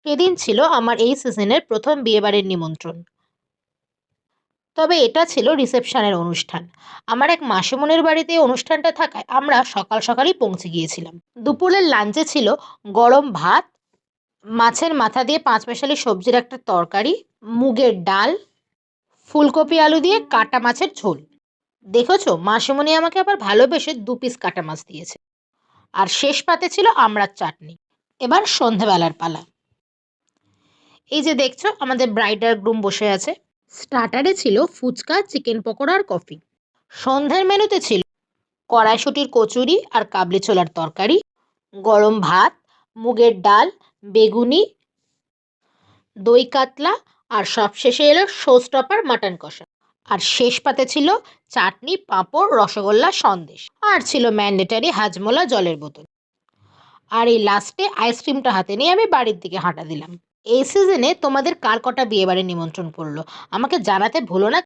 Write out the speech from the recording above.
সেদিন ছিল আমার এই সিজনের প্রথম বিয়েবাড়ির নিমন্ত্রণ। তবে এটা ছিল রিসেপশনের অনুষ্ঠান। আমার এক মাসিমণির বাড়িতে এই অনুষ্ঠানটা থাকায় আমরা সকাল সকালই পৌঁছে গিয়েছিলাম। দুপুরের লাঞ্চে ছিল গরম ভাত, মাছের মাথা দিয়ে পাঁচমেশালি সবজির একটা তরকারি, মুগের ডাল, ফুলকপি আলু দিয়ে কাটা মাছের ঝোল। দেখেছো, মাসিমণি আমাকে আবার ভালোবেসে 2 পিস কাটা মাছ দিয়েছে। আর শেষ পাতে ছিল আমড়ার চাটনি। এবার সন্ধেবেলার পালা। এই যে দেখছো, আমাদের ব্রাইড আর গ্রুম বসে আছে। স্টার্টারে ছিল ফুচকা, চিকেন পকোড়া আর কফি। সন্ধ্যের মেনুতে ছিল কড়াইশুঁটির কচুরি আর কাবলি ছোলার তরকারি, গরম ভাত, মুগের ডাল, বেগুনি, দই কাতলা, আর সবশেষে এলো শোস্টপার মাটন কষা। আর শেষ পাতে ছিল চাটনি, পাঁপড়, রসগোল্লা, সন্দেশ। আর ছিল ম্যান্ডেটারি হাজমোলা জলের বোতল। আর এই লাস্টে আইসক্রিমটা হাতে নিয়ে আমি বাড়ির দিকে হাঁটা দিলাম। এই সিজনে তোমাদের কার কটা বিয়ে বাড়ির নিমন্ত্রণ পড়লো আমাকে জানাতে ভুলো না।